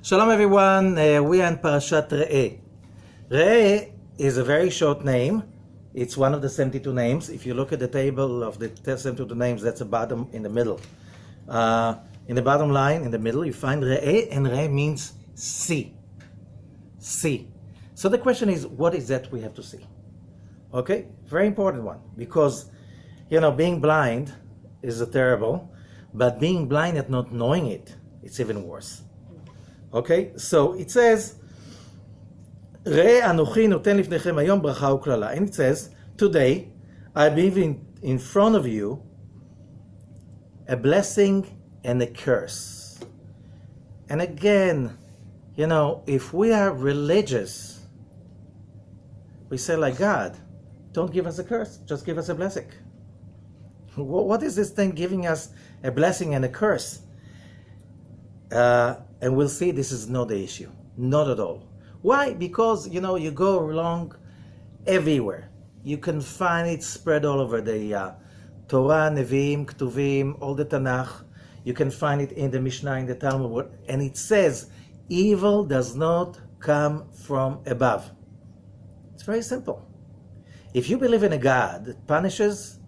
Shalom everyone, we are in Parashat Re'eh. Re'eh is a very short name. It's one of the 72 names. If you look at the table of the 72 names, that's the bottom in the middle. In the bottom line, in the middle, you find Re'eh, and Re'eh means see. See. So the question is, what is that we have to see? Okay, very important one, because, being blind is terrible, but being blind and not knowing it, it's even worse. Okay, so it says, Re Anochi noten lifnechem hayom bracha uklala. And it says, today I leave in front of you a blessing and a curse. And again, if we are religious, we say like, God, don't give us a curse, just give us a blessing. What is this thing giving us a blessing and a curse? And we'll see this is not the issue. Not at all. Why? Because, you go along everywhere. You can find it spread all over the Torah, Nevi'im, Ketuvim, all the Tanakh. You can find it in the Mishnah, in the Talmud. And it says, evil does not come from above. It's very simple. If you believe in a God that punishes,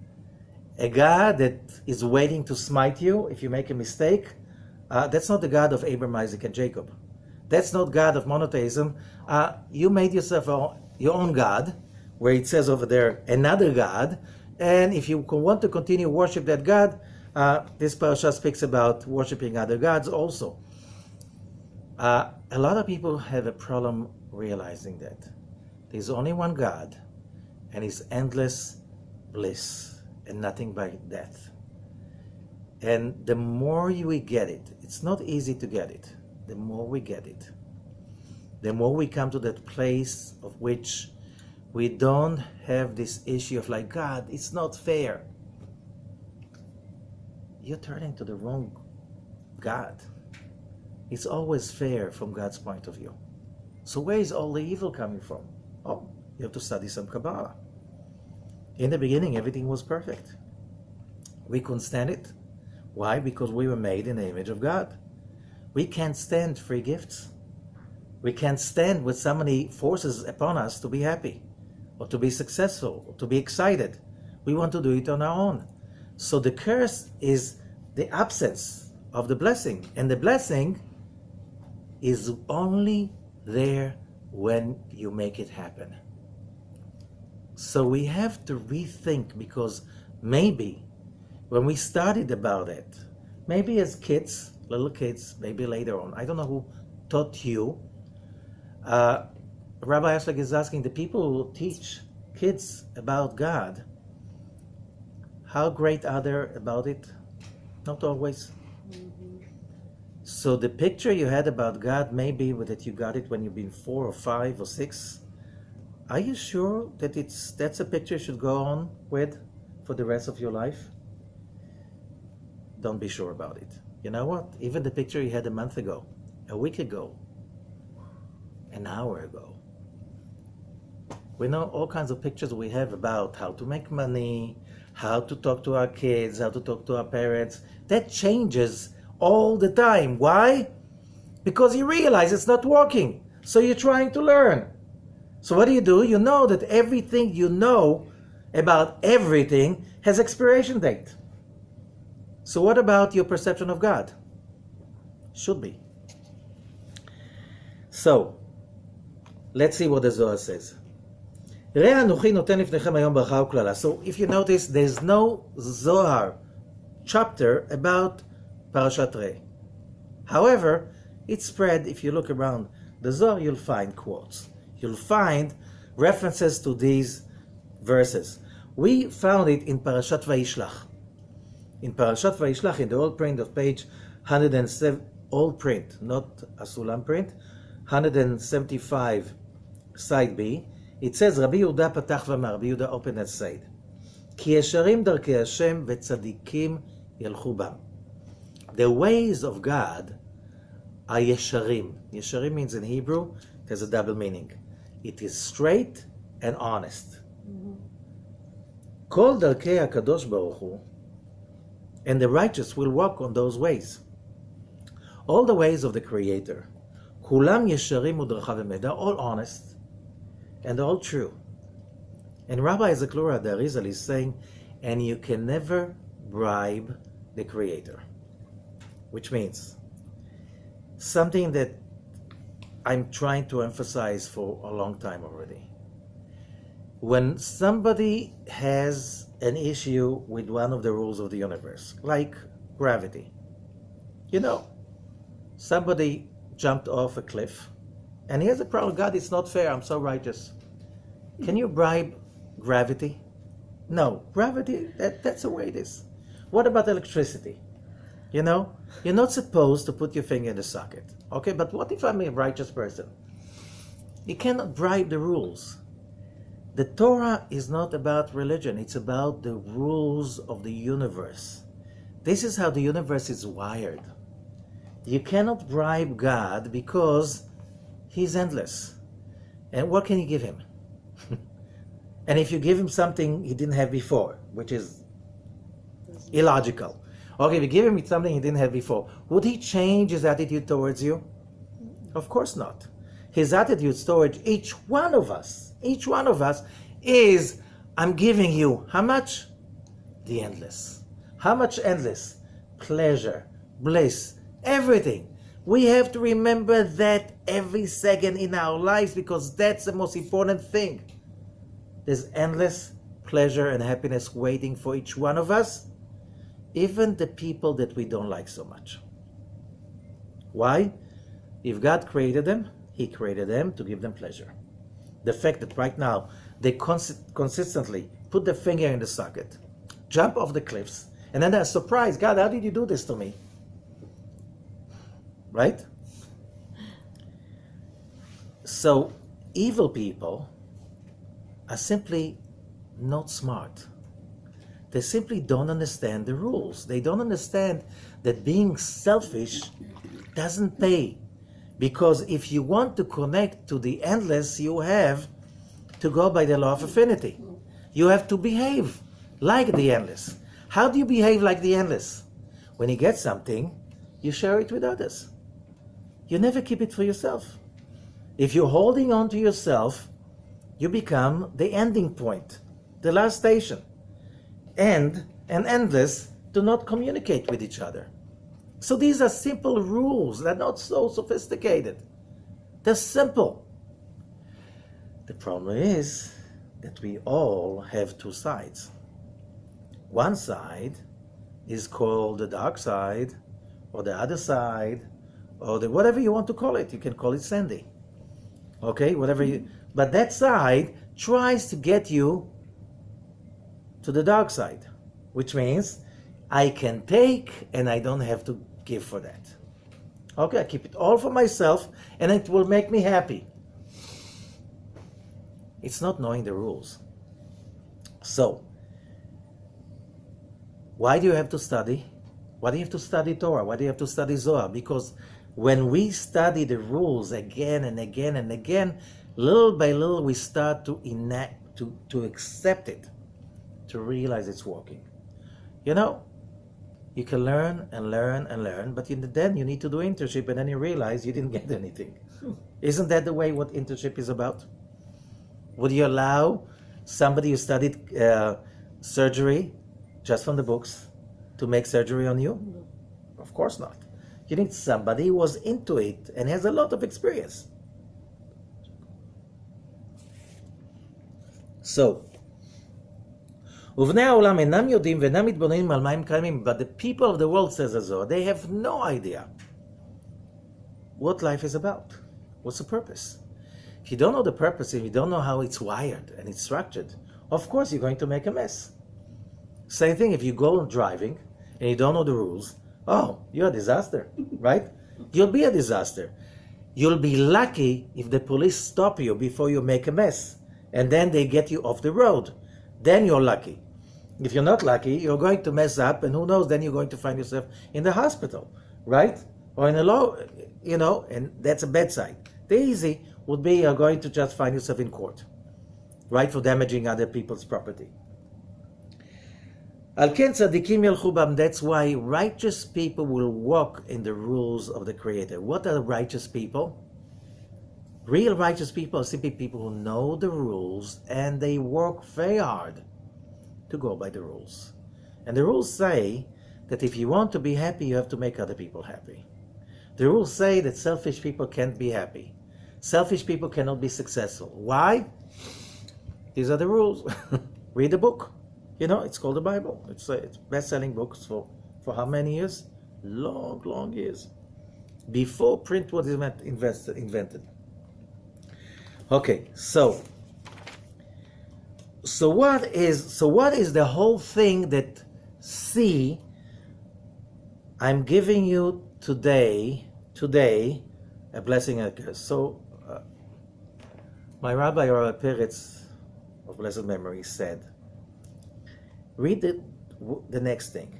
a God that is waiting to smite you if you make a mistake, that's not the God of Abraham, Isaac, and Jacob. That's not God of monotheism. You made yourself your own God, where it says over there, another God. And if you want to continue worship that God, this parasha speaks about worshiping other gods also. A lot of people have a problem realizing that. There's only one God, and His endless bliss, and nothing but death. And the more we get it, it's not easy to get it. The more we get it, the more we come to that place of which we don't have this issue of like, God, it's not fair. You're turning to the wrong God. It's always fair from God's point of view. So where is all the evil coming from? Oh, you have to study some Kabbalah. In the beginning, everything was perfect. We couldn't stand it. Why? Because we were made in the image of God. We can't stand free gifts. We can't stand with so many forces upon us to be happy, or to be successful, or to be excited. We want to do it on our own. So the curse is the absence of the blessing. And the blessing is only there when you make it happen. So we have to rethink, because maybe when we studied about it, maybe as kids, little kids, maybe later on, I don't know who taught you. Rabbi Ashlag is asking the people who teach kids about God, how great are they about it? Not always. So the picture you had about God, maybe that you got it when you've been 4 or 5 or 6. Are you sure that that's a picture you should go on with for the rest of your life? Don't be sure about it. You know what? Even the picture you had a month ago, a week ago, an hour ago. We know all kinds of pictures we have about how to make money, how to talk to our kids, how to talk to our parents. That changes all the time. Why? Because you realize it's not working. So you're trying to learn. So what do? You know that everything you know about everything has expiration date. So what about your perception of God? Should be. So, let's see what the Zohar says. So if you notice, there's no Zohar chapter about Parashat Re'eh. However, it's spread. If you look around the Zohar, you'll find quotes. You'll find references to these verses. We found it in Parashat Vayishlach. In Parashat Vayishlach, in the old print of page 107, old print, not a Sulam print, 175, side B, it says, Rabbi Yehuda patach v'amar, Rabbi Yehuda opened and said, Ki yesharim darkei Hashem v'tzadikim yelchu bam. The ways of God are yesharim. Yesharim means in Hebrew, there's a double meaning. It is straight and honest. Kol darkei HaKadosh Baruch Hu, and the righteous will walk on those ways. All the ways of the Creator, כולם ישרים ודרכיו אמת. They're all honest and all true. And Rabbi Zaklura Darizal is saying, and you can never bribe the Creator. Which means something that I'm trying to emphasize for a long time already. When somebody has an issue with one of the rules of the universe, like gravity, somebody jumped off a cliff and he has a problem. God, it's not fair. I'm so righteous. Can you bribe gravity? No, gravity, that's the way it is. What about electricity? You're not supposed to put your finger in the socket. Okay, but what if I'm a righteous person? You cannot bribe the rules. The Torah is not about religion. It's about the rules of the universe. This is how the universe is wired. You cannot bribe God because He's endless. And what can you give Him? And if you give Him something He didn't have before, which is illogical. Okay, if you give Him something He didn't have before, would He change His attitude towards you? Of course not. His attitude towards each one of us is, I'm giving you, how much? The endless. How much endless? Pleasure, bliss, everything. We have to remember that every second in our lives because that's the most important thing. There's endless pleasure and happiness waiting for each one of us, even the people that we don't like so much. Why? If God created them, He created them to give them pleasure. The fact that right now they consistently put their finger in the socket, jump off the cliffs, and then they're surprised, God, how did you do this to me? Right? So evil people are simply not smart. They simply don't understand the rules. They don't understand that being selfish doesn't pay. Because if you want to connect to the endless, you have to go by the law of affinity. You have to behave like the endless. How do you behave like the endless? When you get something, you share it with others. You never keep it for yourself. If you're holding on to yourself, you become the ending point, the last station. And endless do not communicate with each other. So these are simple rules. They're not so sophisticated. They're simple. The problem is that we all have two sides. One side is called the dark side, or the other side, or the whatever you want to call it. You can call it Sandy. Okay, whatever you... But that side tries to get you to the dark side, which means I can take and I don't have to give for that. Okay, I keep it all for myself and it will make me happy. It's not knowing the rules. So, why do you have to study? Why do you have to study Torah? Why do you have to study Zohar? Because when we study the rules again and again and again, little by little we start to enact, to accept it, to realize it's working. You can learn and learn and learn, but then you need to do internship and then you realize you didn't get anything. Isn't that the way what internship is about? Would you allow somebody who studied surgery just from the books to make surgery on you? No. Of course not. You need somebody who was into it and has a lot of experience. So, ובני העולם אינם יודעים ואינם מתבוננים על מה הם קיימים, but the people of the world, says Zohar, they have no idea what life is about. What's the purpose? If you don't know the purpose, if you don't know how it's wired and it's structured, of course you're going to make a mess. Same thing if you go driving and you don't know the rules, you're a disaster, right? You'll be a disaster. You'll be lucky if the police stop you before you make a mess and then they get you off the road. Then you're lucky. If you're not lucky, you're going to mess up, and who knows, then you're going to find yourself in the hospital, right? Or in a and that's a bad side. The easy would be you're going to just find yourself in court, right, for damaging other people's property. Al ken tzadikim yalchu bam. That's why righteous people will walk in the rules of the Creator. What are righteous people? Real righteous people are simply people who know the rules and they work very hard to go by the rules. And the rules say that if you want to be happy, you have to make other people happy. The rules say that selfish people can't be happy. Selfish people cannot be successful. Why? These are the rules. Read the book. You know, it's called the Bible. It's best-selling books for how many years? Long, long years. Before print was invented. Okay, so what is the whole thing that I'm giving you today a blessing and a curse. So my Rabbi Peretz of blessed memory said, read the next thing.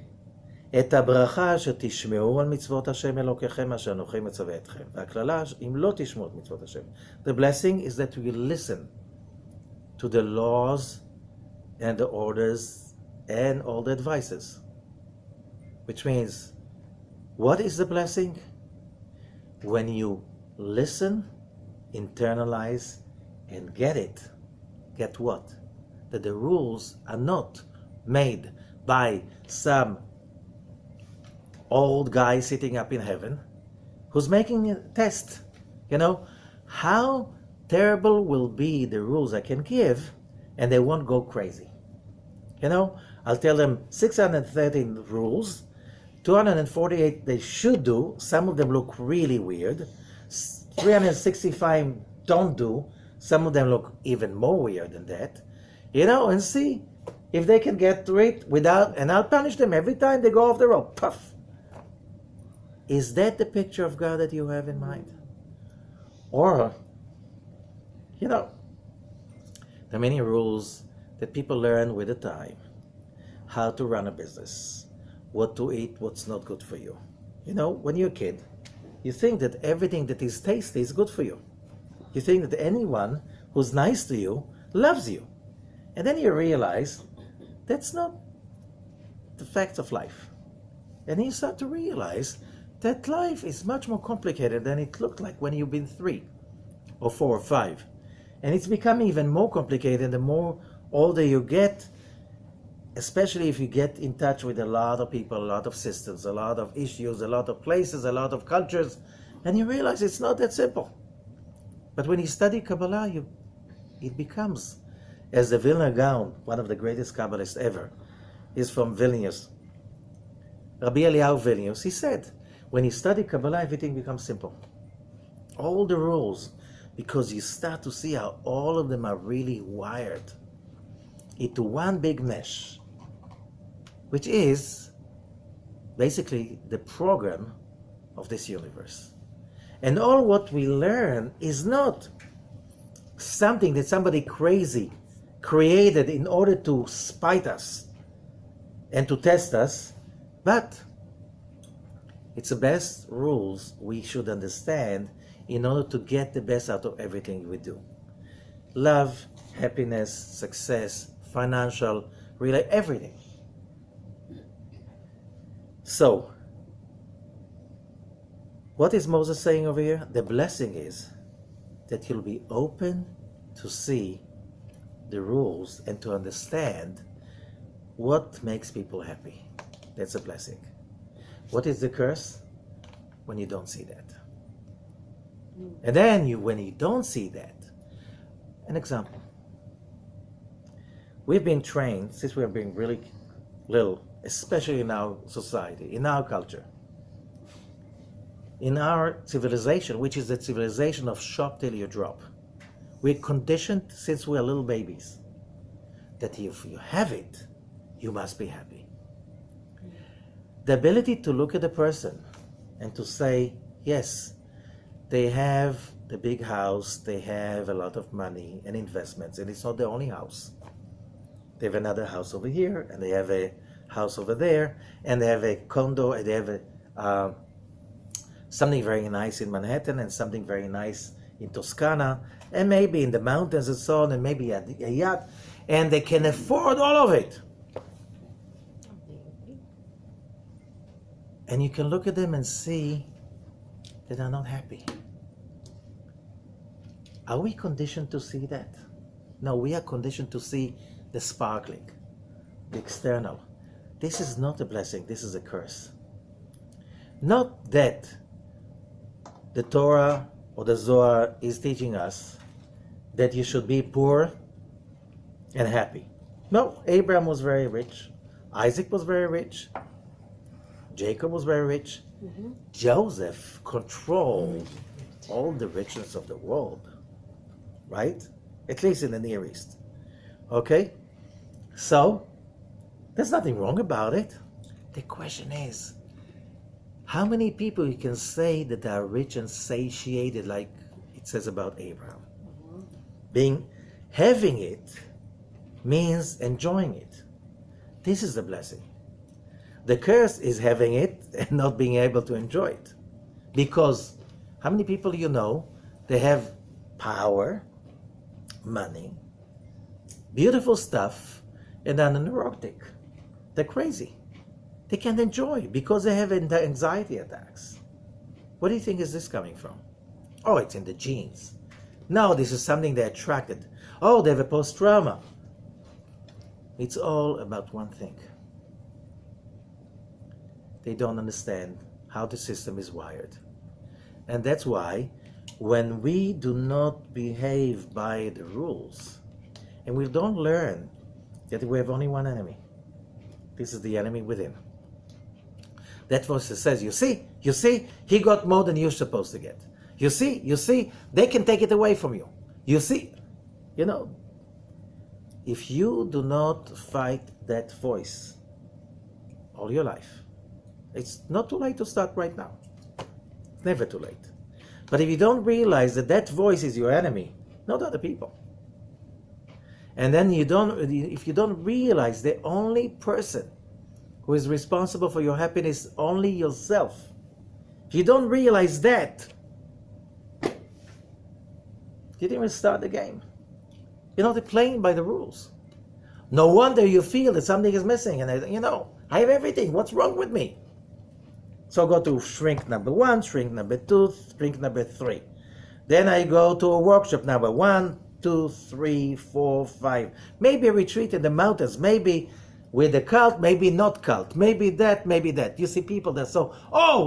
את הברכה שתשמעו על מצוות השם אלוקיכם אשר אנוכי מצווה אתכם. והכללה אם לא תשמעו את מצוות השם. The blessing is that we listen to the laws and the orders and all the advices. Which means, what is the blessing? When you listen, internalize, and get it. Get what? That the rules are not made by some old guy sitting up in heaven who's making a test. You know, how terrible will be the rules I can give and they won't go crazy. You know, I'll tell them 613 rules, 248 they should do, some of them look really weird, 365 don't do, some of them look even more weird than that, you know, and see if they can get through it without, and I'll punish them every time they go off the road, puff. Is that the picture of God that you have in mind? Or, you know, there are many rules that people learn with the time. How to run a business, what to eat, what's not good for you. You know, when you're a kid, you think that everything that is tasty is good for you. You think that anyone who's nice to you loves you. And then you realize that's not the facts of life. And you start to realize that life is much more complicated than it looked like when you've been 3 or 4 or 5. And it's becoming even more complicated the more older you get, especially if you get in touch with a lot of people, a lot of systems, a lot of issues, a lot of places, a lot of cultures, and you realize it's not that simple. But when you study Kabbalah, it becomes, as the Vilna Gaon, one of the greatest Kabbalists ever, is from Vilnius, Rabbi Eliyahu Vilnius, he said, when you study Kabbalah, everything becomes simple. All the rules, because you start to see how all of them are really wired into one big mesh, which is basically the program of this universe. And all what we learn is not something that somebody crazy created in order to spite us and to test us, but it's the best rules we should understand in order to get the best out of everything we do. Love, happiness, success, financial, really everything. So, what is Moses saying over here? The blessing is that you'll be open to see the rules and to understand what makes people happy. That's a blessing. What is the curse? When you don't see that. And then when you don't see that, an example. We've been trained, since we've been really little, especially in our society, in our culture, in our civilization, which is the civilization of shop till you drop. We're conditioned since we're little babies that if you have it, you must be happy. The ability to look at a person and to say, yes, they have the big house, they have a lot of money and investments, and it's not the only house. They have another house over here, and they have a house over there, and they have a condo, and they have something very nice in Manhattan, and something very nice in Toscana, and maybe in the mountains and so on, and maybe a yacht, and they can afford all of it. And you can look at them and see that they're not happy. Are we conditioned to see that? No, we are conditioned to see the sparkling, the external. This is not a blessing, this is a curse. Not that the Torah or the Zohar is teaching us that you should be poor and happy. No, Abraham was very rich. Isaac was very rich. Jacob was very rich. Joseph controlled all the richness of the world, right? At least in the Near East. Okay? So, there's nothing wrong about it. The question is, how many people you can say that are rich and satiated, like it says about Abraham? Having it means enjoying it. This is the blessing. The curse is having it and not being able to enjoy it. Because how many people you know, they have power, money, beautiful stuff, and they're neurotic. They're crazy. They can't enjoy because they have anxiety attacks. Where do you think is this coming from? Oh, it's in the genes. No, this is something they attracted. Oh, they have a post-trauma. It's all about one thing. They don't understand how the system is wired. And that's why when we do not behave by the rules, and we don't learn that we have only one enemy, this is the enemy within. That voice says, you see, he got more than you're supposed to get. You see, they can take it away from you. You see, if you do not fight that voice all your life, it's not too late to start right now. It's never too late. But if you don't realize that that voice is your enemy, not other people, and then if you don't realize the only person who is responsible for your happiness is only yourself, if you don't realize that, you didn't even start the game. You're not playing by the rules. No wonder you feel that something is missing, and I have everything. What's wrong with me? So I go to shrink number 1, shrink number 2, shrink number 3. Then I go to a workshop number 1, 2, 3, 4, 5. Maybe a retreat in the mountains. Maybe with a cult, maybe not cult. Maybe that, maybe that. You see people that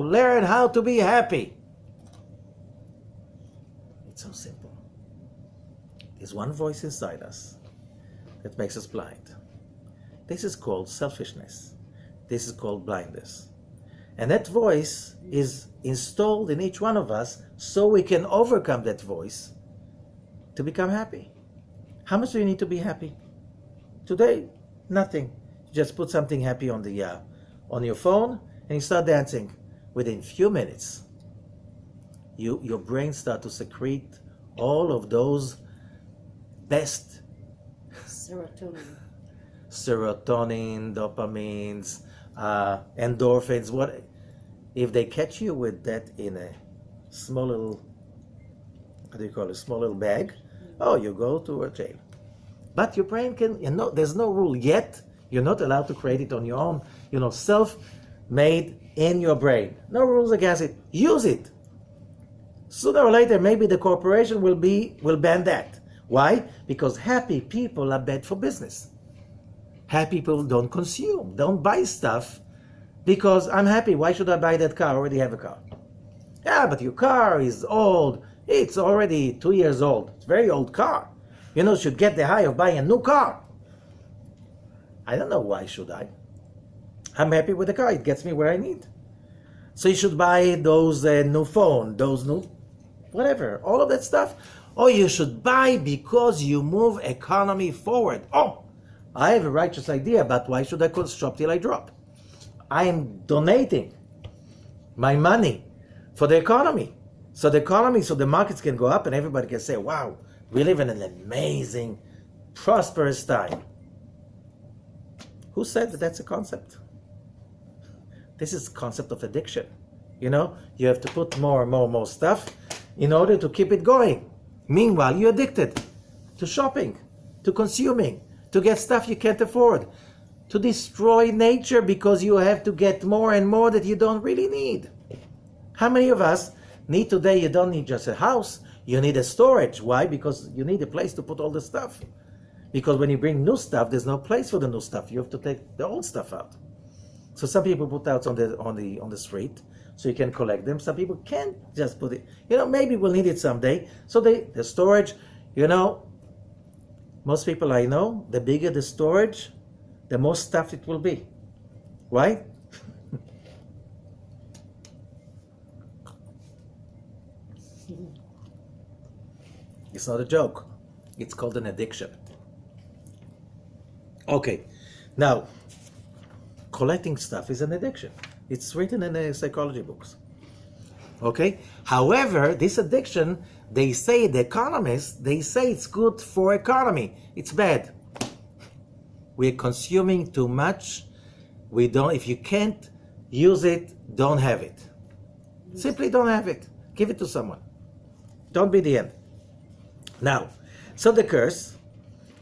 learn how to be happy. It's so simple. There's one voice inside us that makes us blind. This is called selfishness. This is called blindness. And that voice is installed in each one of us so we can overcome that voice to become happy. How much do you need to be happy? Today, nothing. You just put something happy on your phone and you start dancing. Within few minutes, your brain starts to secrete all of those best serotonin, dopamines, endorphins. What if they catch you with that in a small little, small little bag? Oh, you go to a jail. But your brain can, there's no rule yet. You're not allowed to create it on your own, self-made in your brain. No rules against it. Use it. Sooner or later, maybe the corporation will ban that. Why? Because happy people are bad for business. Happy people don't consume, don't buy stuff because I'm happy. Why should I buy that car? I already have a car. Yeah, but your car is old. It's already 2 years old. It's a very old car. Should get the high of buying a new car. I don't know why should I. I'm happy with the car. It gets me where I need. So you should buy those new phone, those new whatever, all of that stuff. Or you should buy because you move economy forward. Oh, I have a righteous idea, but why should I shop till I drop? I am donating my money for the economy. So the markets can go up and everybody can say, wow, we live in an amazing, prosperous time. Who said that that's a concept? This is the concept of addiction. You have to put more and more stuff in order to keep it going. Meanwhile, you're addicted to shopping, to consuming, to get stuff you can't afford, to destroy nature because you have to get more and more that you don't really need. How many of us need today, you don't need just a house, You need a storage. Why? Because you need a place to put all the stuff. Because when you bring new stuff, there's no place for the new stuff. You have to take the old stuff out. So some people put out on the street, so you can collect them. Some people can't just put it. Maybe we'll need it someday. So the storage, most people I know, the bigger the storage, the more stuff it will be. Right? It's not a joke. It's called an addiction. Okay, now, collecting stuff is an addiction. It's written in the psychology books. Okay? However, this addiction, they say, the economists, they say it's good for economy. It's bad. We're consuming too much. If you can't use it, don't have it. Simply don't have it. Give it to someone. Don't be the end. Now, so the curse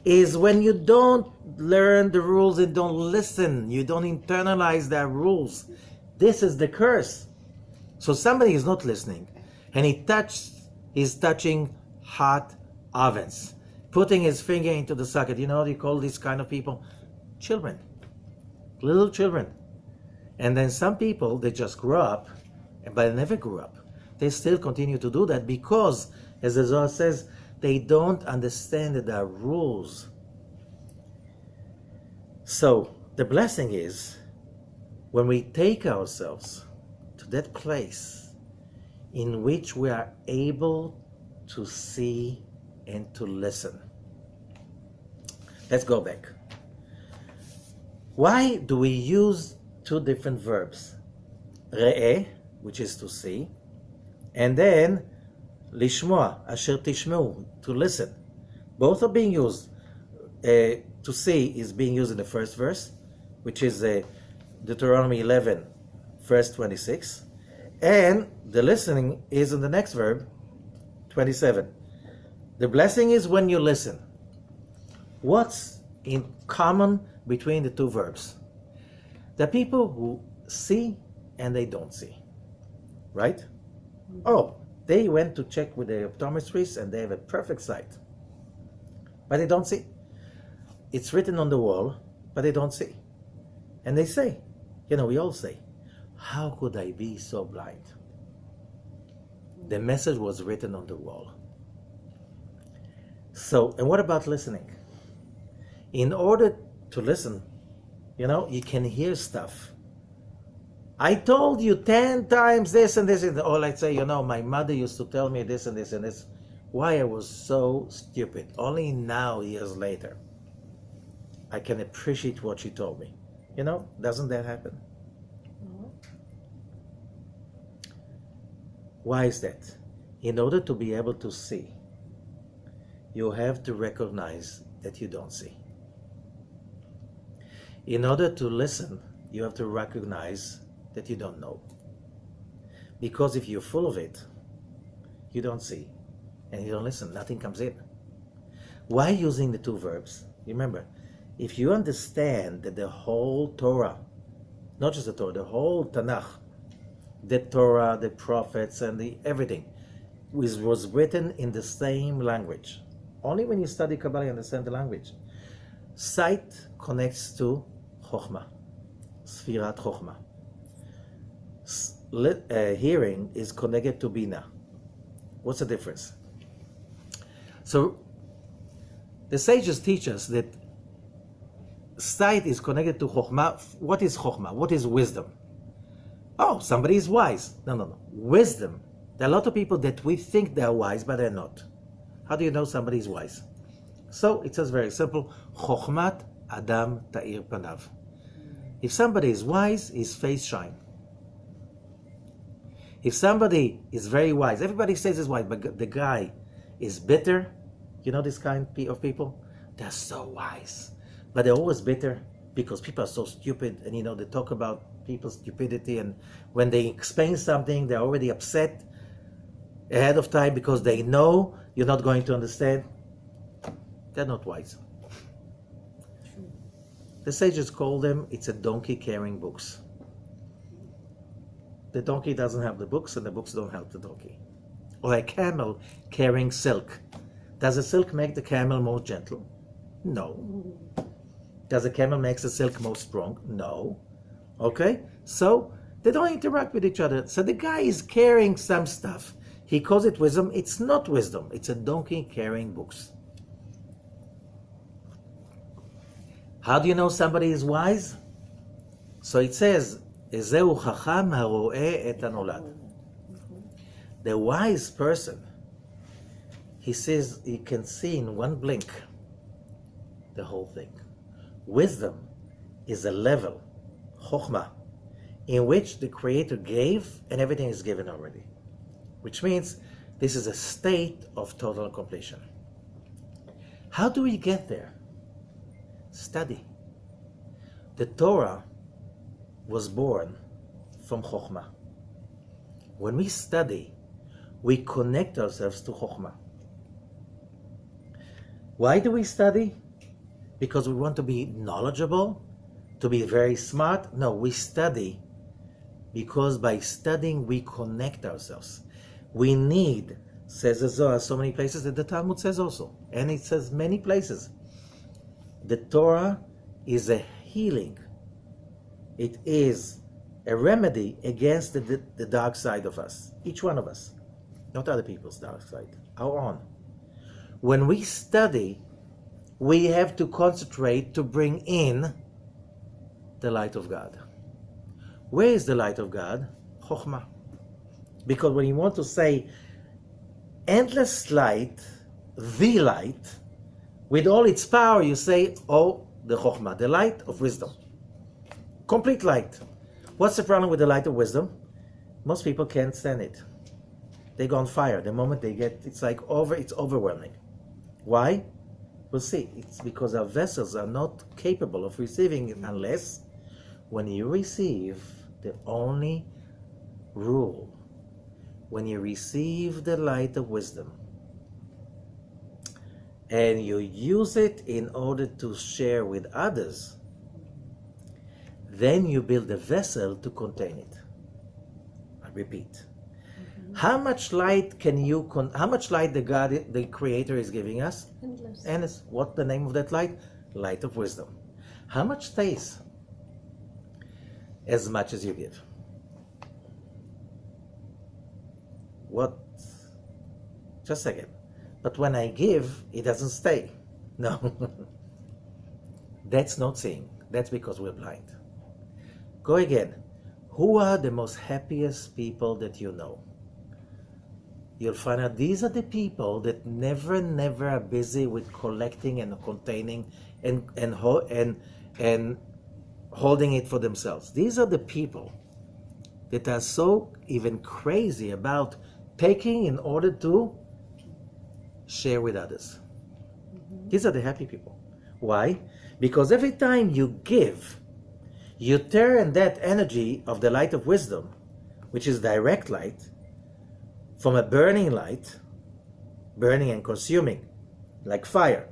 is when you don't learn the rules and don't listen. You don't internalize their rules. This is the curse. So somebody is not listening, and he's touching hot ovens, putting his finger into the socket. You know what you call these kind of people? Children. Little children. And then some people, they just grow up, but they never grew up. They still continue to do that because, as the Zohar says, they don't understand that there are rules. So the blessing is when we take ourselves to that place in which we are able to see and to listen. Let's go back. Why do we use two different verbs? Re'eh, which is to see, and then lishmoa, asher tishmeu, to listen. Both are being used. To see is being used in the first verse, which is Deuteronomy 11, verse 26. And the listening is in the next verb, 27. The blessing is when you listen. What's in common between the two verbs? The people who see and they don't see. Right? Oh, they went to check with the optometrist and they have a perfect sight. But they don't see. It's written on the wall, but they don't see. And they say, we all say, how could I be so blind? The message was written on the wall. So, and what about listening? In order to listen, you can hear stuff. I told you 10 times this and this, or let's say, my mother used to tell me this and this and this. Why I was so stupid. Only now, years later, I can appreciate what she told me. Doesn't that happen? Mm-hmm. Why is that? In order to be able to see, you have to recognize that you don't see. In order to listen, you have to recognize that you don't know. Because if you're full of it, you don't see and you don't listen, nothing comes in. Why using the two verbs? Remember, if you understand that the whole Torah, not just the Torah, the whole Tanakh, the Torah, the prophets, and everything was written in the same language. Only when you study Kabbalah you understand the language. Sight connects to Chokhmah, Sfirat Chokhmah. Hearing is connected to Bina. What's the difference? So the sages teach us that sight is connected to Chokhmah. What is Chokhmah? What is wisdom? Oh, somebody is wise. No. Wisdom. There are a lot of people that we think they're wise, but they're not. How do you know somebody is wise? So it says very simple, Chokhmat Adam Ta'ir Panav. If somebody is wise, his face shine. If somebody is very wise, everybody says he's wise, but the guy is bitter. This kind of people? They're so wise. But they're always bitter because people are so stupid, and they talk about people's stupidity, and when they explain something, they're already upset ahead of time because they know you're not going to understand. They're not wise. The sages call them, it's a donkey carrying books. The donkey doesn't have the books, and the books don't help the donkey. or a camel carrying silk. Does the silk make the camel more gentle? No. Does the camel make the silk more strong? No. Okay? So they don't interact with each other. So the guy is carrying some stuff. He calls it wisdom. It's not wisdom. It's a donkey carrying books. How do you know somebody is wise? So it says, "Ezeu chacham haro'eh et hanolad." The wise person, he says he can see in one blink the whole thing. Wisdom is a level, chokhmah, in which the Creator gave and everything is given already. Which means this is a state of total completion. How do we get there? Study. The Torah was born from chokhmah. When we study, we connect ourselves to chokhmah. Why do we study? Because we want to be knowledgeable, to be very smart? No, we study because by studying we connect ourselves. We need, says the Zohar, so many places, that the Talmud says also, and it says many places. The Torah is a healing. It is a remedy against the dark side of us, each one of us, not other people's dark side, our own. When we study, we have to concentrate to bring in the light of God. Where is the light of God? Chokhmah. Because when you want to say endless light, the light, with all its power, you say, oh, the Chokhmah, the light of wisdom. Complete light. What's the problem with the light of wisdom? Most people can't stand it. They go on fire. The moment they get, it's overwhelming. Why? We'll see. It's because our vessels are not capable of receiving it unless when you receive the only rule, when you receive the light of wisdom, and you use it in order to share with others, then you build a vessel to contain it. I repeat. How much light how much light the Creator is giving us? Endless. Endless. What's the name of that light? Light of wisdom. How much stays? As much as you give. What? Just a second. But when I give, it doesn't stay. No. That's not seeing. That's because we're blind. Go again. Who are the most happiest people that you know? You'll find out these are the people that never are busy with collecting and containing and holding it for themselves. These are the people that are so even crazy about taking in order to share with others. These are the happy people. Why? Because every time you give, you turn that energy of the light of wisdom, which is direct light, from a burning light, burning and consuming, like fire,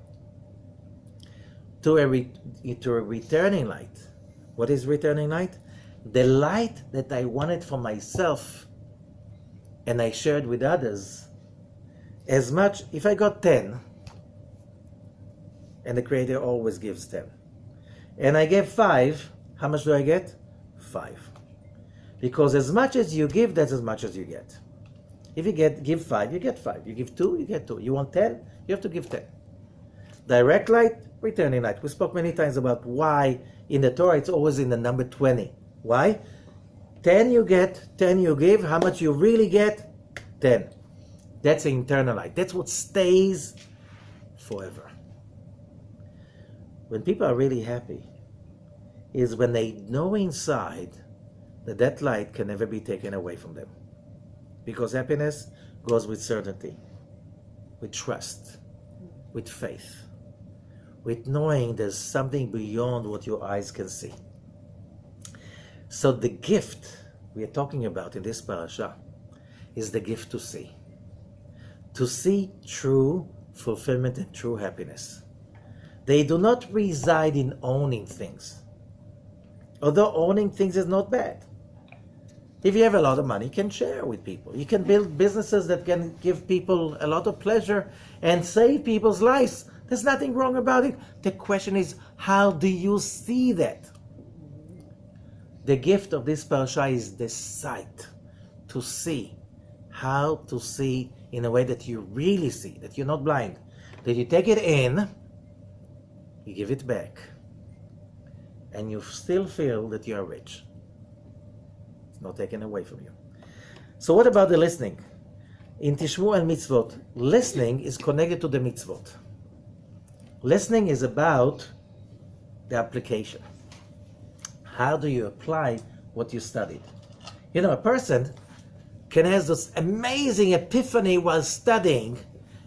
to a returning light. What is returning light? The light that I wanted for myself and I shared with others. As much, if I got 10, and the Creator always gives 10, and I gave 5, how much do I get? 5. Because as much as you give, that's as much as you get. If you give 5, you get 5. You give 2, you get 2. You want 10, you have to give 10. Direct light, returning light. We spoke many times about why in the Torah it's always in the number 20. Why? 10 you get, 10 you give. How much you really get? 10. That's the internal light. That's what stays forever. When people are really happy is when they know inside that light can never be taken away from them. Because happiness goes with certainty, with trust, with faith, with knowing there's something beyond what your eyes can see. So the gift we are talking about in this parasha is the gift to see. To see true fulfillment and true happiness. They do not reside in owning things. Although owning things is not bad. If you have a lot of money, you can share with people. You can build businesses that can give people a lot of pleasure and save people's lives. There's nothing wrong about it. The question is, how do you see that? The gift of this parasha is the sight, to see. How to see in a way that you really see, that you're not blind. That you take it in, you give it back, and you still feel that you are rich. It's not taken away from you. So what about the listening? In Tishmu and Mitzvot, listening is connected to the Mitzvot. Listening is about the application. How do you apply what you studied? You know, a person can have this amazing epiphany while studying,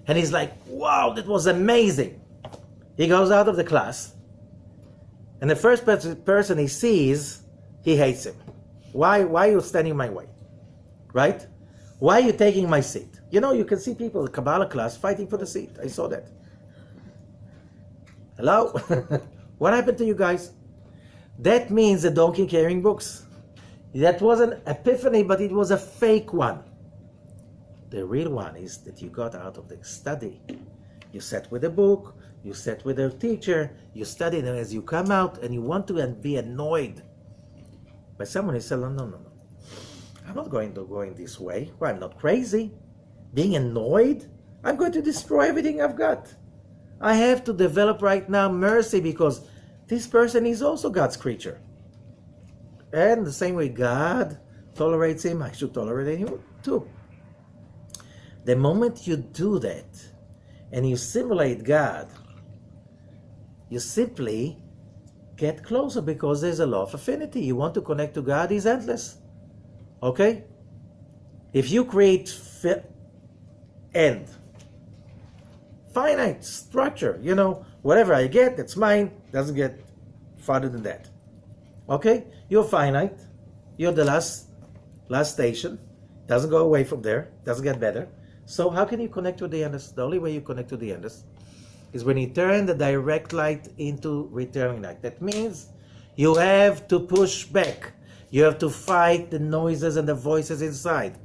and he's like, wow, that was amazing. He goes out of the class, and the first person he sees, he hates him. Why are you standing in my way? Right? Why are you taking my seat? You know, you can see people in the Kabbalah class fighting for the seat. I saw that. Hello? What happened to you guys? That means a donkey carrying books. That was an epiphany, but it was a fake one. The real one is that you got out of the study. You sat with a book, you sat with a teacher, you studied, and as you come out and you want to be annoyed by someone, you say, no. I'm not going this way. Well, I'm not crazy. Being annoyed, I'm going to destroy everything I've got. I have to develop right now mercy because this person is also God's creature. And the same way God tolerates him, I should tolerate him too. The moment you do that and you simulate God, you simply get closer because there's a law of affinity. You want to connect to God, He's endless. Okay? If you create finite structure, you know, whatever I get, that's mine, doesn't get farther than that. Okay? You're finite. You're the last station. Doesn't go away from there. Doesn't get better. So how can you connect with the endless? The only way you connect to the endless is when you turn the direct light into returning light. That means you have to push back. You have to fight the noises and the voices inside.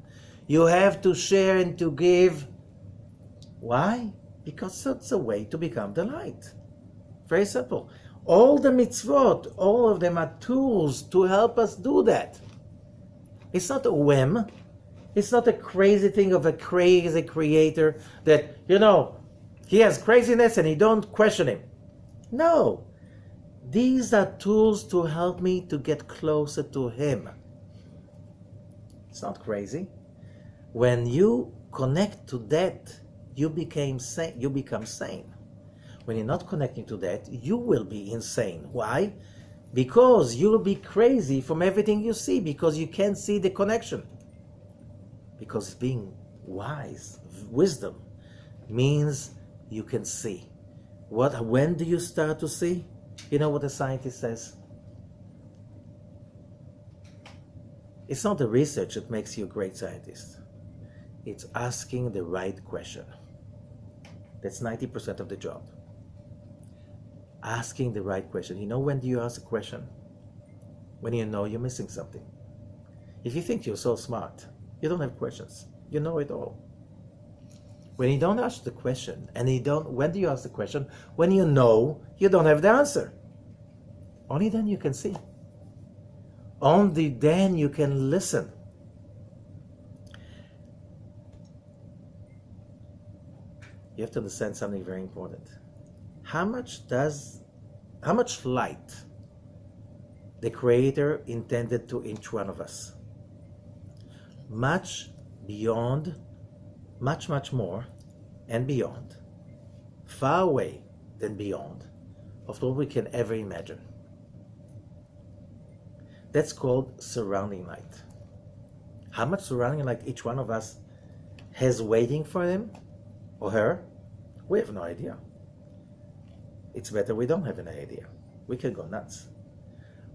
You have to share and to give. Why? Because that's a way to become the light. Very simple. All the mitzvot, all of them are tools to help us do that. It's not a whim. It's not a crazy thing of a crazy creator that, you know, he has craziness and you don't question him. No. These are tools to help me to get closer to him. It's not crazy. When you connect to that, you become sane. When you're not connecting to that, you will be insane. Why? Because you will be crazy from everything you see, because you can't see the connection. Because being wise, wisdom, means you can see. When do you start to see? You know what the scientist says? It's not the research that makes you a great scientist. It's asking the right question. That's 90% of the job. Asking the right question. You know, when do you ask a question? When you know you're missing something. If you think you're so smart, you don't have questions. You know it all. When you don't ask the question, when do you ask the question? When you know you don't have the answer. Only then you can see. Only then you can listen. You have to understand something very important. How much light the Creator intended to each one of us? Much beyond, much more, and beyond, far away than beyond, of what we can ever imagine. That's called surrounding light. How much surrounding light each one of us has waiting for him or her, we have no idea. It's better we don't have an idea. We can go nuts.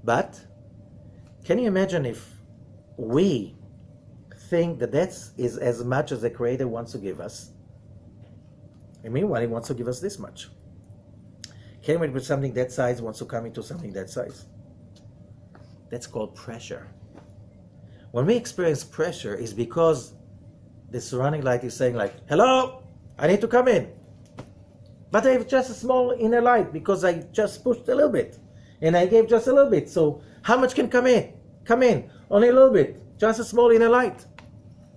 But can you imagine if we think that is as much as the Creator wants to give us? And meanwhile, He wants to give us this much. Can we with something that size wants to come into something that size? That's called pressure. When we experience pressure, it's because the surrounding light is saying like, hello, I need to come in. But I have just a small inner light because I just pushed a little bit. And I gave just a little bit. So how much can come in? Come in. Only a little bit. Just a small inner light.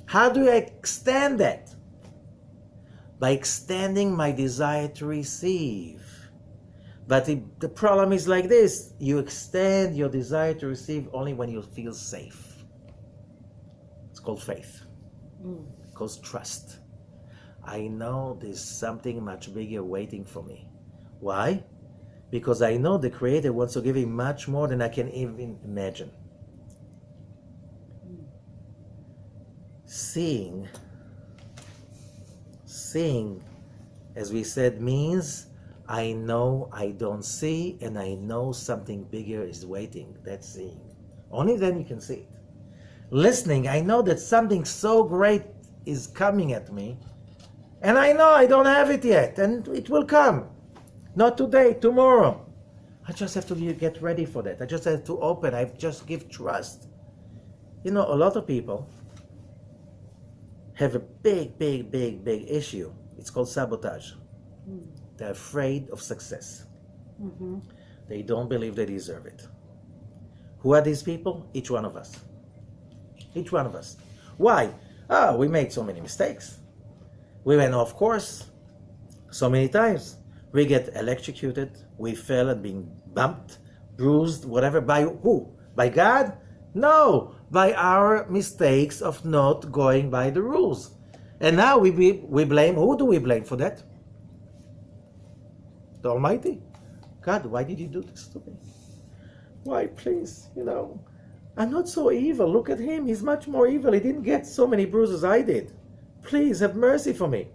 How do I extend that? By extending my desire to receive. But the problem is like this. You extend your desire to receive only when you feel safe. It's called faith. It's called trust. I know there's something much bigger waiting for me. Why? Because I know the Creator wants to give me much more than I can even imagine. Seeing, as we said, means I know I don't see, and I know something bigger is waiting. That's seeing. Only then you can see it. Listening, I know that something so great is coming at me, and I know I don't have it yet, and it will come. Not today, tomorrow. I just have to get ready for that. I just have to open. I just give trust. You know, a lot of people have a big issue. It's called sabotage. They're afraid of success. They don't believe they deserve it. Who are these people? Each one of us. Each one of us. Why? We made so many mistakes. We went off course so many times. We get electrocuted. We fell and being bumped, bruised, whatever. By who? By God? No, by our mistakes of not going by the rules. And now we blame. Who do we blame for that? The Almighty. God, why did you do this to me? Why, please, I'm not so evil. Look at him. He's much more evil. He didn't get so many bruises I did. Please have mercy for me.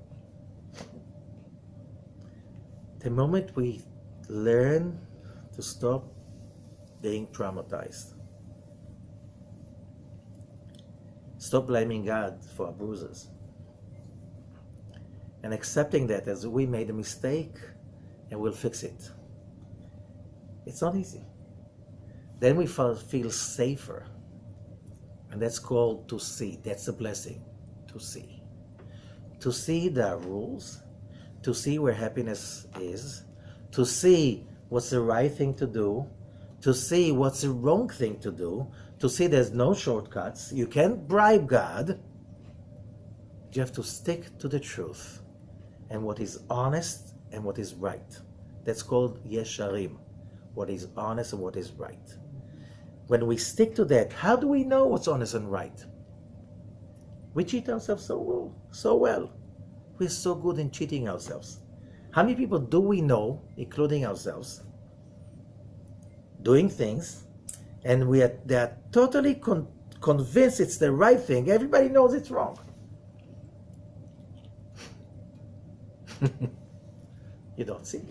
The moment we learn to stop being traumatized, stop blaming God for our bruises, and accepting that as we made a mistake and we'll fix it. It's not easy. Then we feel safer. And that's called to see. That's a blessing, to see. To see the rules, to see where happiness is, to see what's the right thing to do, to see what's the wrong thing to do, to see there's no shortcuts. You can't bribe God. You have to stick to the truth and what is honest and what is right. That's called yesharim, what is honest and what is right. When we stick to that, how do we know what's honest and right? We cheat ourselves so well. We're so good in cheating ourselves. How many people do we know, including ourselves, doing things, and they're totally convinced it's the right thing. Everybody knows it's wrong. You don't see.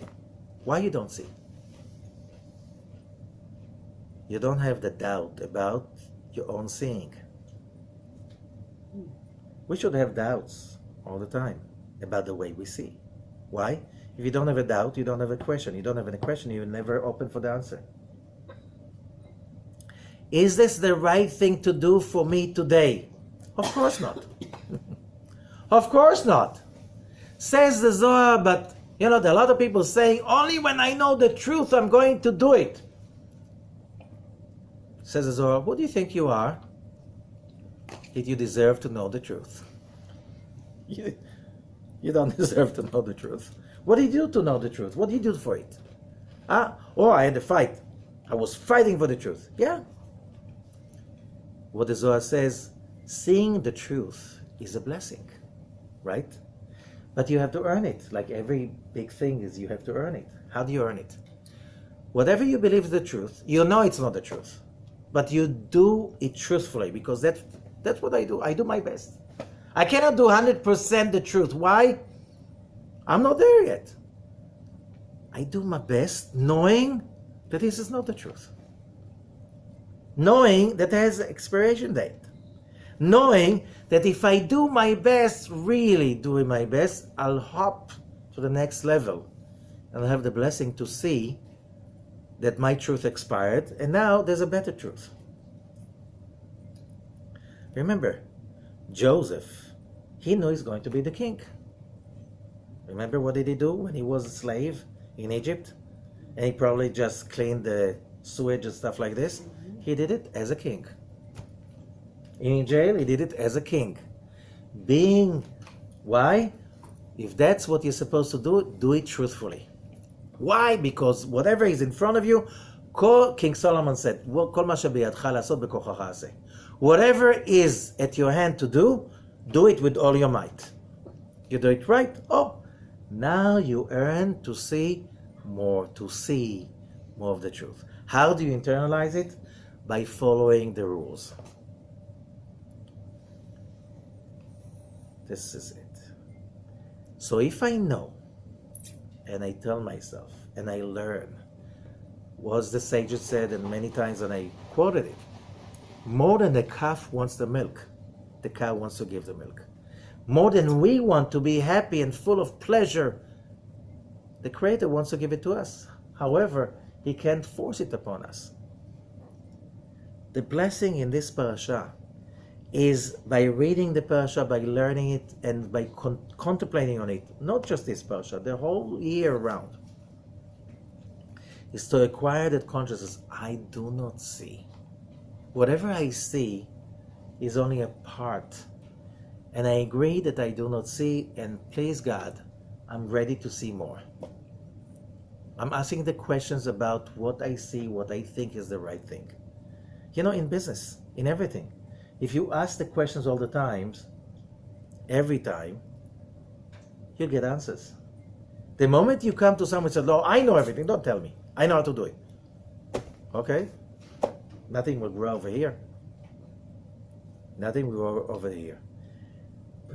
Why you don't see? You don't have the doubt about your own seeing. We should have doubts all the time about the way we see. Why? If you don't have a doubt, you don't have a question. You don't have a question, you never open for the answer. Is this the right thing to do for me today? Of course not. Of course not. Says the Zohar, but there are a lot of people saying, only when I know the truth I'm going to do it. Says the Zohar, who do you think you are that you deserve to know the truth? You don't deserve to know the truth. What did you do to know the truth? What did you do for it? Oh, I had a fight. I was fighting for the truth. Yeah. What the Zohar says, seeing the truth is a blessing, right? But you have to earn it. Like every big thing is, you have to earn it. How do you earn it? Whatever you believe is the truth, you know it's not the truth. But you do it truthfully, because that's what I do. I do my best. I cannot do 100% the truth. Why? I'm not there yet. I do my best knowing that this is not the truth. Knowing that there has an expiration date. Knowing that if I do my best, really doing my best, I'll hop to the next level and I'll have the blessing to see that my truth expired and now there's a better truth. Remember, Joseph, he knew he's going to be the king. Remember what did he do when he was a slave in Egypt? And he probably just cleaned the sewage and stuff like this. He did it as a king. In jail, he did it as a king. Why? If that's what you're supposed to do it truthfully. Why? Because whatever is in front of you, King Solomon said, whatever is at your hand to do it with all your might. You do it right, now you earn to see more of the truth. How do you internalize it? By following the rules. This is it. So if I know, and I tell myself, and I learn, what the sages said, and many times, and I quoted it, more than the calf wants the milk, the cow wants to give the milk. More than we want to be happy and full of pleasure, the Creator wants to give it to us. However, He can't force it upon us. The blessing in this parasha is by reading the parasha, by learning it, and by contemplating on it, not just this parasha, the whole year round, is to acquire that consciousness. I do not see. Whatever I see is only a part. And I agree that I do not see, and please God, I'm ready to see more. I'm asking the questions about what I see, what I think is the right thing. In business, in everything, if you ask the questions all the time, every time, you'll get answers. The moment you come to someone and say, "No, I know everything, don't tell me. I know how to do it." Okay? Nothing will grow over here. Nothing will grow over here.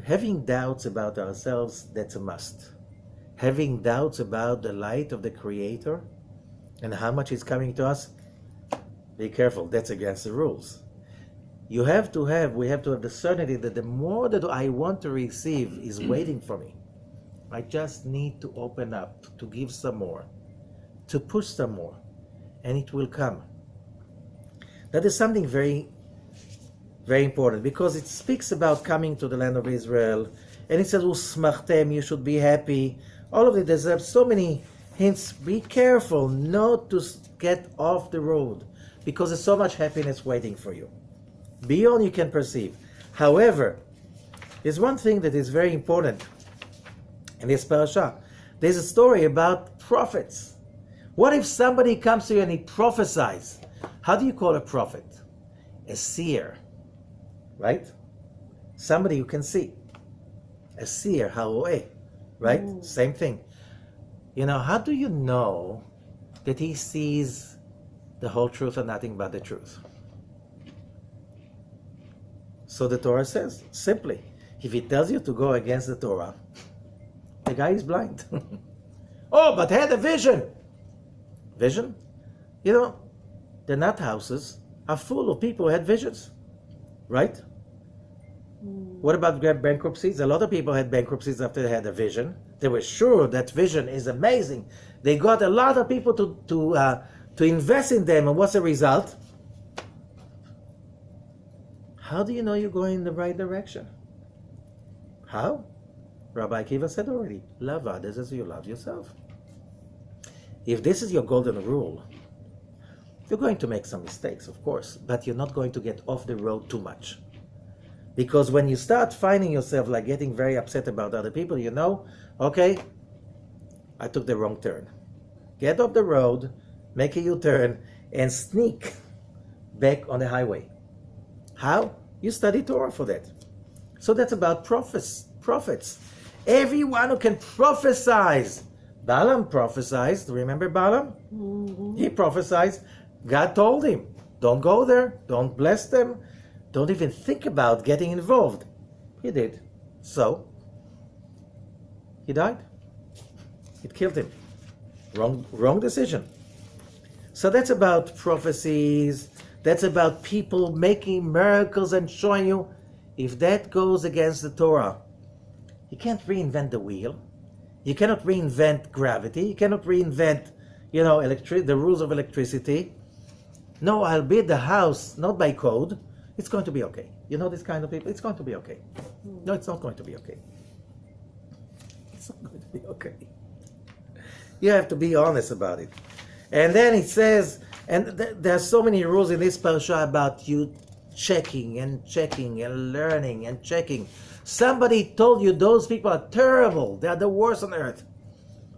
Having doubts about ourselves, that's a must. Having doubts about the light of the Creator and how much is coming to us, be careful, that's against the rules. We have to have the certainty that the more that I want to receive is waiting for me. I just need to open up, to give some more, to push some more, and it will come. That is something very, very important, because it speaks about coming to the land of Israel, and it says, "Usmachtem," you should be happy. All of it, there's so many hints. Be careful not to get off the road, because there's so much happiness waiting for you, beyond you can perceive. However, there's one thing that is very important in this parasha. There's a story about prophets. What if somebody comes to you and he prophesies? How do you call a prophet? A seer, right? Somebody who can see. A seer, haroeh, right? Same thing. How do you know that he sees the whole truth and nothing but the truth? So the Torah says, simply, if he tells you to go against the Torah, the guy is blind. Oh, but had a vision. Vision? The nut houses are full of people who had visions, right? What about bankruptcies? A lot of people had bankruptcies after they had a vision. They were sure that vision is amazing. They got a lot of people to invest in them, and what's the result? How do you know you're going in the right direction? How? Rabbi Akiva said already, love others as you love yourself. If this is your golden rule, you're going to make some mistakes, of course, but you're not going to get off the road too much. Because when you start finding yourself like getting very upset about other people, okay, I took the wrong turn. Get off the road, make a U-turn, and sneak back on the highway. How? You study Torah for that. So that's about prophets. Everyone who can prophesize. Balaam prophesied. Remember Balaam? Mm-hmm. He prophesied. God told him, don't go there, don't bless them, don't even think about getting involved. He did. So, he died. It killed him. Wrong decision. So that's about prophecies. That's about people making miracles and showing you. If that goes against the Torah, you can't reinvent the wheel. You cannot reinvent gravity. You cannot reinvent, the rules of electricity. No, I'll build the house not by code. It's going to be okay. You know this kind of people? It's going to be okay. No, it's not going to be okay. It's not going to be okay. You have to be honest about it. And then it says, and there are so many rules in this parasha about you checking and learning and checking. Somebody told you those people are terrible. They are the worst on earth.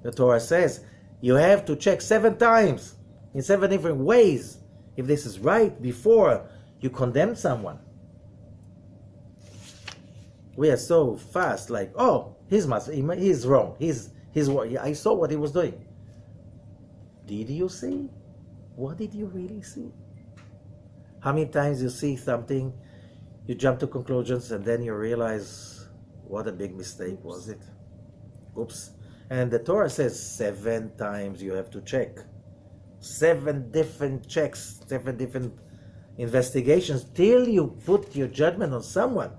The Torah says you have to check 7 times in 7 different ways if this is right before you condemn someone. We are so fast, like, oh, he's wrong. I saw what he was doing. Did you see? What did you really see? How many times you see something, you jump to conclusions, and then you realize what a big mistake was it? Oops. And the Torah says 7 times you have to check. 7 different checks, 7 different investigations till you put your judgment on someone.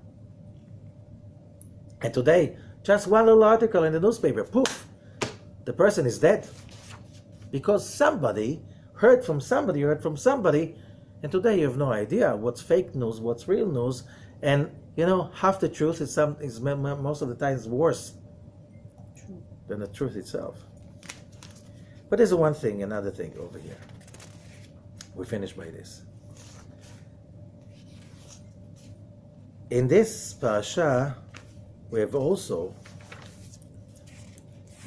And today, just one little article in the newspaper, poof, the person is dead. Because somebody heard from somebody, and today you have no idea what's fake news, what's real news, and half the truth is most of the times worse than the truth itself. But there's another thing over here. We finish by this. In this parasha, we have also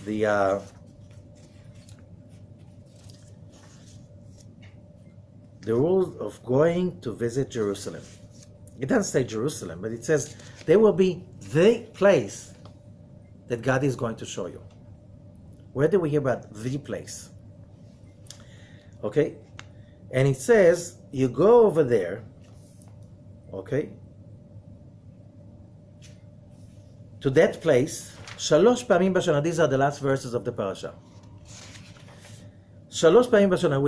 the rule of going to visit Jerusalem. It doesn't say Jerusalem, but it says there will be the place that God is going to show you. Where do we hear about the place? Okay? And it says, you go over there, okay, to that place, 3 פעמים בשנה. These are the last verses of the parasha. 3 פעמים בשנה,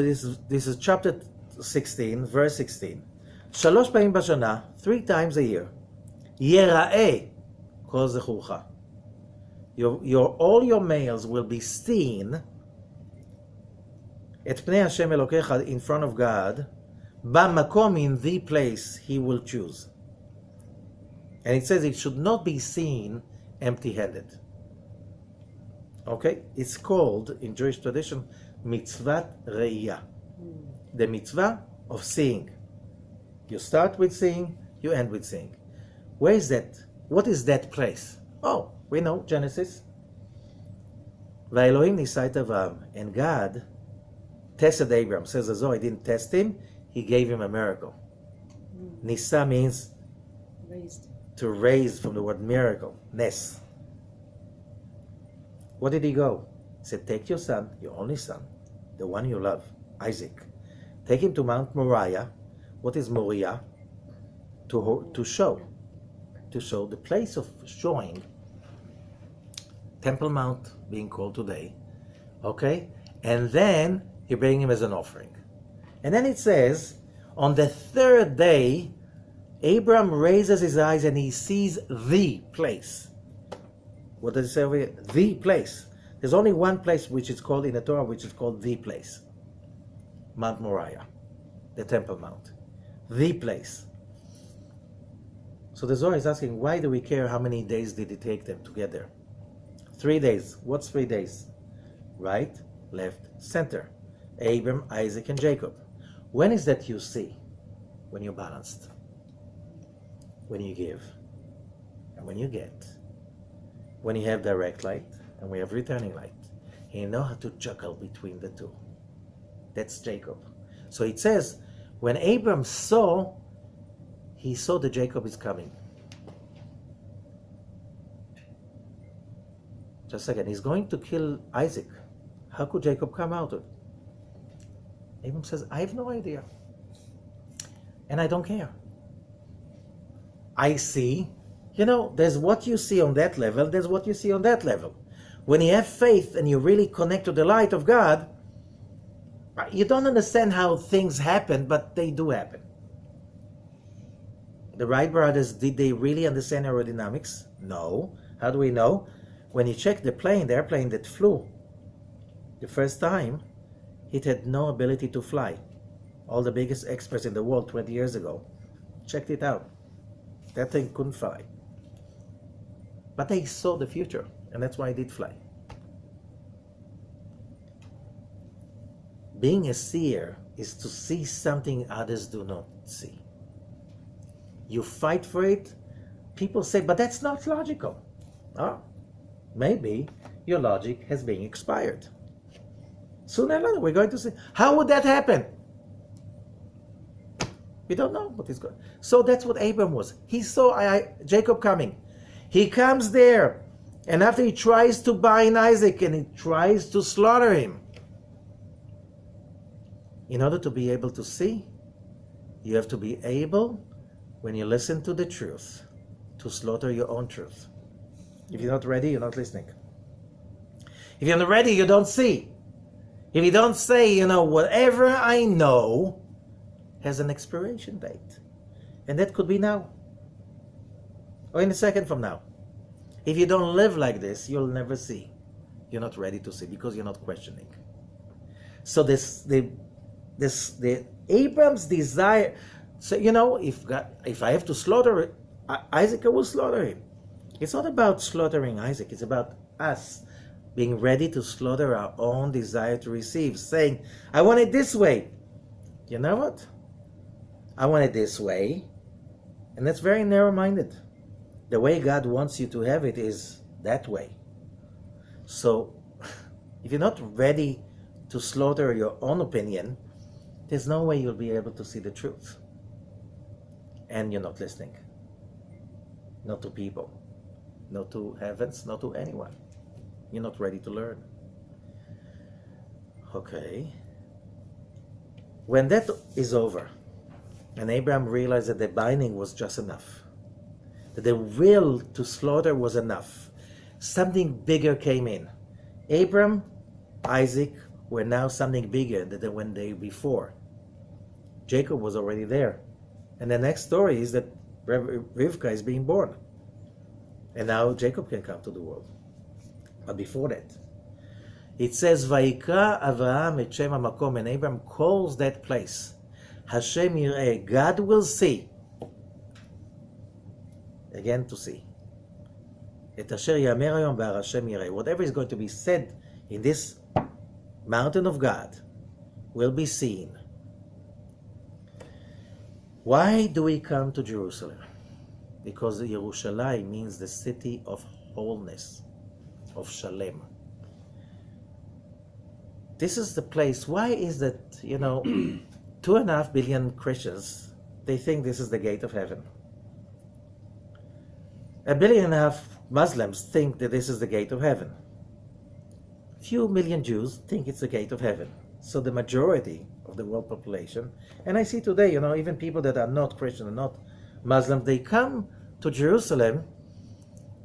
this is chapter 16, verse 16. 3 פעמים בשנה, 3 times a year. יראה כל זכורך. All your males will be seen את פני השם אלוקיך in front of God, במקום, in the place he will choose. And it says it should not be seen empty-handed. Okay? It's called, in Jewish tradition, mitzvat re'iyah. The mitzvah of seeing. You start with seeing, you end with seeing. Where is that? What is that place? Oh, we know, Genesis. Va'elohim nisa et Avram. And God tested Abraham. Says the Zohar, he didn't test him, he gave him a miracle. Nisa means Raised. to raise, from the word miracle, nes. What did he go? He said, take your son, your only son, the one you love, Isaac. Take him to Mount Moriah. What is Moriah? To show the place of showing. Temple Mount being called today. Okay? And then you bring him as an offering. And then it says, on the 3rd day, Abram raises his eyes and he sees the place. What does it say over here? The place. There's only one place which is called in the Torah, which is called the place. Mount Moriah, the Temple Mount. The place. So the Zohar is asking, why do we care how many days did it take them to get there? 3 days. What's 3 days? Right, left, center. Abram, Isaac, and Jacob. When is that you see? When you're balanced. When you give. And when you get. When you have direct light and we have returning light. And you know how to juggle between the two. That's Jacob. So it says, when Abram saw, he saw that Jacob is coming. Just a second, he's going to kill Isaac. How could Jacob come out of it? Abram says, I have no idea. And I don't care. I see, there's what you see on that level, there's what you see on that level. When you have faith and you really connect to the light of God, you don't understand how things happen, but they do happen. The Wright brothers, did they really understand aerodynamics? No. How do we know? When you check the airplane that flew the first time, it had no ability to fly. All the biggest experts in the world 20 years ago checked it out. That thing couldn't fly. But they saw the future, and that's why it did fly. Being a seer is to see something others do not see. You fight for it. People say, but that's not logical. Oh, maybe your logic has been expired. Sooner or later, we're going to see. How would that happen? We don't know what is going on. So that's what Abram was. He saw Jacob coming. He comes there, and after he tries to bind Isaac and he tries to slaughter him, in order to be able to see, you have to be able, when you listen to the truth, to slaughter your own truth. If you're not ready, you're not listening. If you're not ready, you don't see. If you don't say, whatever I know has an expiration date. And that could be now. Or in a second from now. If you don't live like this, you'll never see. You're not ready to see because you're not questioning. So the Abram's desire. So if I have to slaughter Isaac, I will slaughter him. It's not about slaughtering Isaac. It's about us being ready to slaughter our own desire to receive, saying, I want it this way. You know what? I want it this way. And that's very narrow-minded. The way God wants you to have it is that way. So, if you're not ready to slaughter your own opinion, there's no way you'll be able to see the truth. And you're not listening. Not to people. Not to heavens, not to anyone. You're not ready to learn. Okay. When that is over, and Abraham realized that the binding was just enough, that the will to slaughter was enough, something bigger came in. Abraham, Isaac were now something bigger than when they before. Jacob was already there. And the next story is that Rivka is being born. And now Jacob can come to the world. But before that, it says, Vayikra Avraham et Shem HaMakom, and Abraham calls that place Hashem Yireh, God will see. Again, to see. Et asher yamer hayom b'har Hashem Yireh. Whatever is going to be said in this mountain of God will be seen. Why do we come to Jerusalem? Because Yerushalayim means the city of wholeness, of Shalem. This is the place. Why is that, 2.5 billion Christians, they think this is the gate of heaven. 1.5 billion Muslims think that this is the gate of heaven. Few million Jews think it's the gate of heaven. So the majority of the world population, and I see today, even people that are not Christian and not Muslim, they come to Jerusalem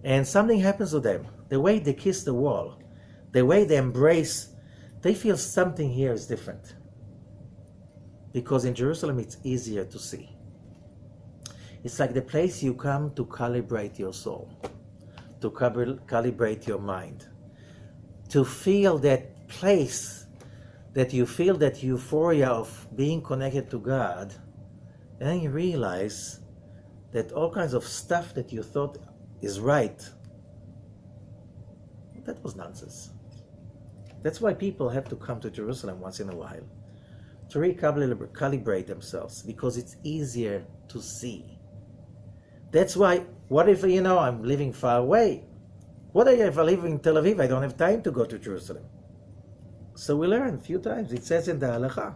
and something happens to them. The way they kiss the wall, the way they embrace, they feel something here is different. Because in Jerusalem it's easier to see. It's like the place you come to calibrate your soul, to calibrate your mind, to feel that place that you feel that euphoria of being connected to God, and then you realize that all kinds of stuff that you thought is right, that was nonsense. That's why people have to come to Jerusalem once in a while, to recalibrate themselves, because it's easier to see. That's why, what if, I'm living far away? What if I live in Tel Aviv? I don't have time to go to Jerusalem. So we learn a few times. It says in the Halakha,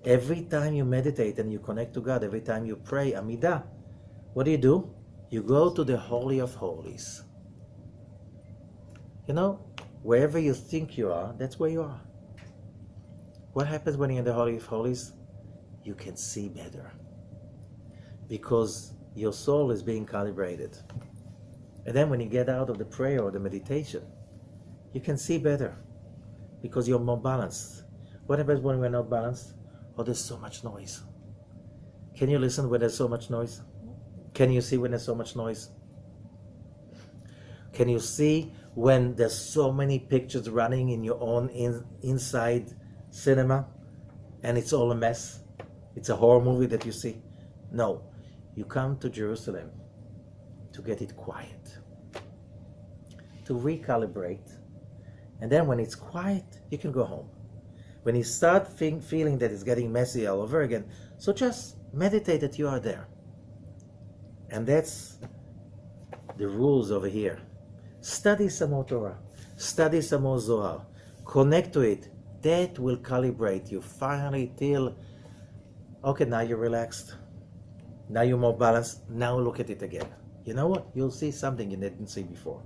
every time you meditate and you connect to God, every time you pray, Amidah, what do? You go to the Holy of Holies. Wherever you think you are, that's where you are. What happens when you're in the Holy of Holies? You can see better. Because your soul is being calibrated. And then when you get out of the prayer or the meditation, you can see better. Because you're more balanced. What happens when we're not balanced? Oh, there's so much noise. Can you listen when there's so much noise? Can you see when there's so much noise? Can you see when there's so many pictures running in your own inside cinema and it's all a mess? It's a horror movie that you see? No. you come to Jerusalem to get it quiet, to recalibrate, and then when it's quiet, you can go home. When you start feeling that it's getting messy all over again, so just meditate that you are there. And that's the rules over here. Study some more Torah, study some more Zohar, connect to it. That will calibrate you finally till, okay, now you're relaxed, now you're more balanced, now look at it again. You know what? You'll see something you didn't see before.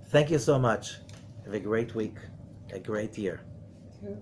Thank you so much. Have a great week, a great year. Yeah.